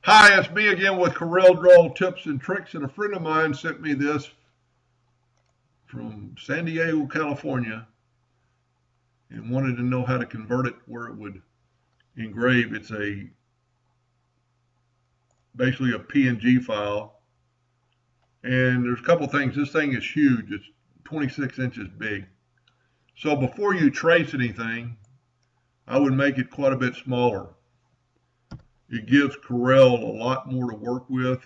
Hi, it's me again with Corel Draw Tips and Tricks, and a friend of mine sent me this from San Diego, California, and wanted to know how to convert it where it would engrave. It's basically a PNG file, and there's a couple things. This thing is huge. It's 26 inches big. So before you trace anything, I would make it quite a bit smaller. It gives Corel a lot more to work with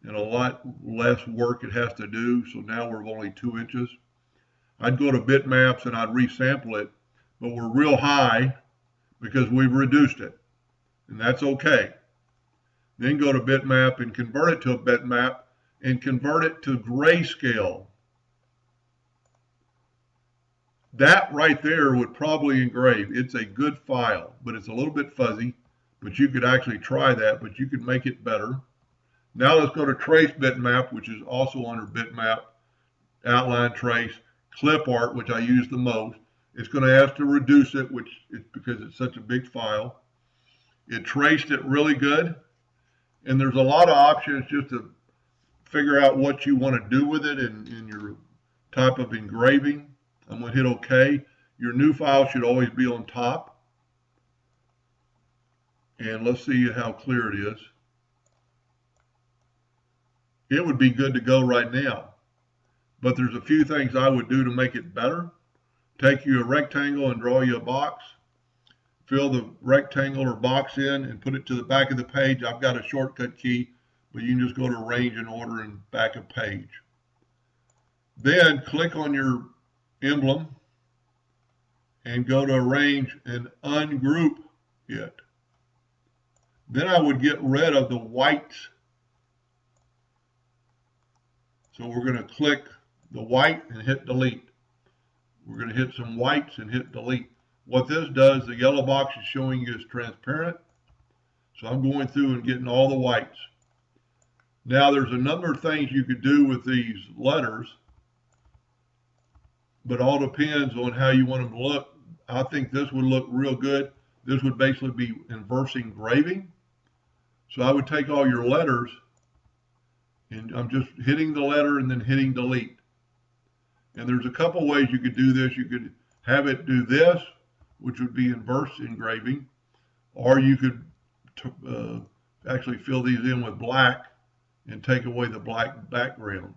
and a lot less work it has to do. So now we're only 2 inches. I'd go to bitmaps and I'd resample it, but we're real high because we've reduced it, and that's okay. Then go to bitmap and convert it to a bitmap and convert it to grayscale. That right there would probably engrave. It's a good file, but it's a little bit fuzzy, but you could actually try that, but you could make it better. Now let's go to trace bitmap, which is also under bitmap, outline trace, clip art, which I use the most. It's going to ask to reduce it, which is because it's such a big file. It traced it really good, and there's a lot of options just to figure out what you want to do with it in your type of engraving. I'm going to hit OK. Your new file should always be on top. And let's see how clear it is. It would be good to go right now. But there's a few things I would do to make it better. Take you a rectangle and draw you a box. Fill the rectangle or box in and put it to the back of the page. I've got a shortcut key, but you can just go to arrange and order and back of page. Then click on your emblem and go to arrange and ungroup it. Then I would get rid of the whites. So we're going to click the white and hit delete. We're going to hit some whites and hit delete. What this does, the yellow box is showing you is transparent. So I'm going through and getting all the whites. Now there's a number of things you could do with these letters, but all depends on how you want them to look. I think this would look real good. This would basically be inverse engraving. So I would take all your letters, and I'm just hitting the letter and then hitting delete. And there's a couple ways you could do this. You could have it do this, which would be inverse engraving, or you could actually fill these in with black and take away the black background.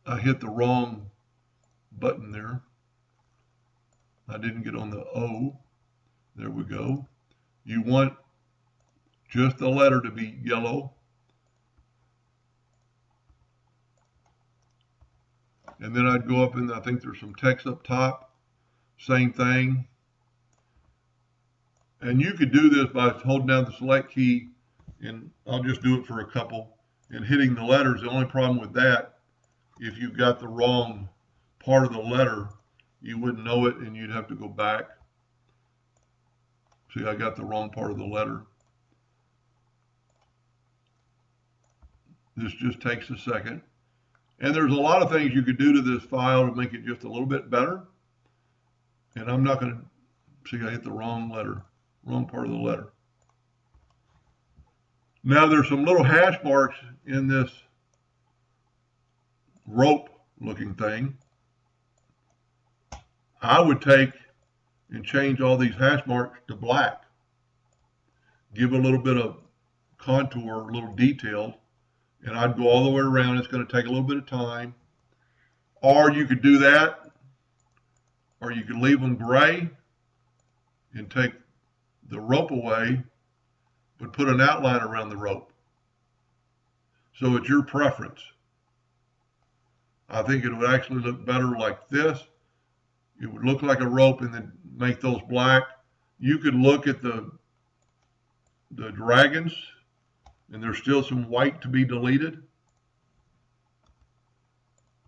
I hit the wrong button there. I didn't get on the O. There we go. You want just the letter to be yellow. And then I'd go up and I think there's some text up top. Same thing. And you could do this by holding down the select key, and I'll just do it for a couple, and hitting the letters. The only problem with that, if you got the wrong part of the letter, you wouldn't know it and you'd have to go back. See, I got the wrong part of the letter. This just takes a second. And there's a lot of things you could do to this file to make it just a little bit better. And I'm not going to, see, I hit the wrong letter, wrong part of the letter. Now there's some little hash marks in this rope looking thing. I would take and change all these hash marks to black. Give a little bit of contour, a little detail, and I'd go all the way around. It's going to take a little bit of time. Or you could do that, or you could leave them gray and take the rope away, but put an outline around the rope. So it's your preference. I think it would actually look better like this. It would look like a rope and then make those black. You could look at the dragons, and there's still some white to be deleted.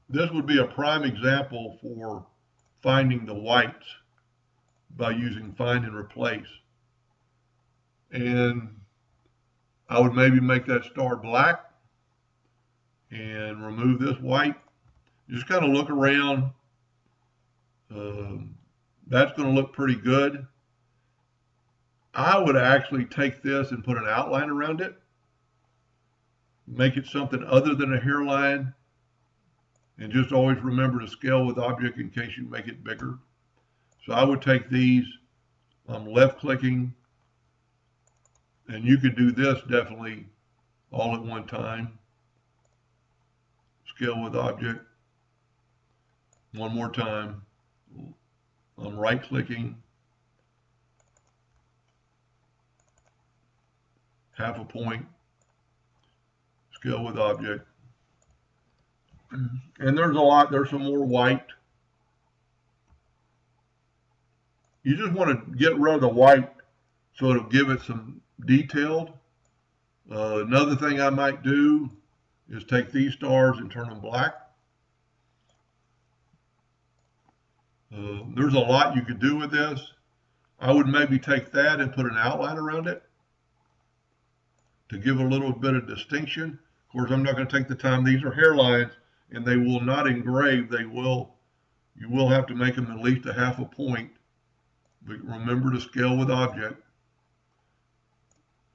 This would be a prime example for finding the whites by using find and replace. And I would maybe make that star black and remove this white. Just kind of look around That's going to look pretty good. I would actually take this and put an outline around it, make it something other than a hairline, and just always remember to scale with object in case you make it bigger. So I would take these, I'm left clicking, and you could do this definitely all at one time. Scale with object. One more time. I'm right clicking. Half a point. Scale with object. And there's a lot, there's some more white. You just want to get rid of the white so it'll give it some detailed. Another thing I might do is take these stars and turn them black. There's a lot you could do with this. I would maybe take that and put an outline around it to give a little bit of distinction. Of course, I'm not going to take the time. These are hairlines, and they will not engrave. You will have to make them at least a half a point. But remember to scale with object.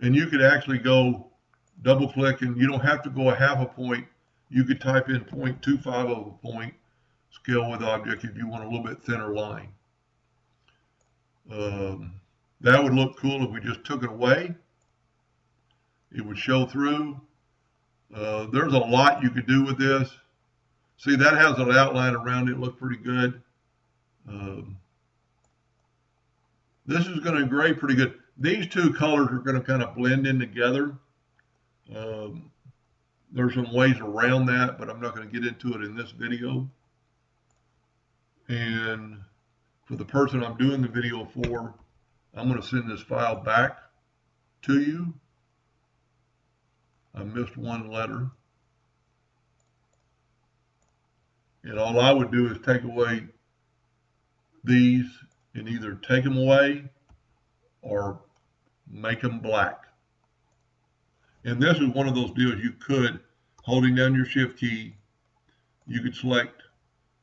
And you could actually go double click, and you don't have to go a half a point. You could type in 0.25 of a point, scale with object if you want a little bit thinner line. That would look cool if we just took it away. It would show through. There's a lot you could do with this. See, that has an outline around it, look pretty good. This is going to engrave pretty good. These two colors are going to kind of blend in together. There's some ways around that, but I'm not going to get into it in this video. And for the person I'm doing the video for, I'm going to send this file back to you. I missed one letter. And all I would do is take away these and either take them away or make them black. And this is one of those deals you could, holding down your shift key, you could select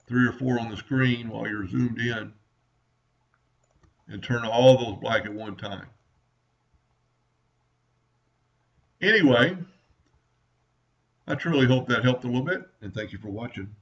3 or 4 on the screen while you're zoomed in and turn all those black at one time. Anyway, I truly hope that helped a little bit, and thank you for watching.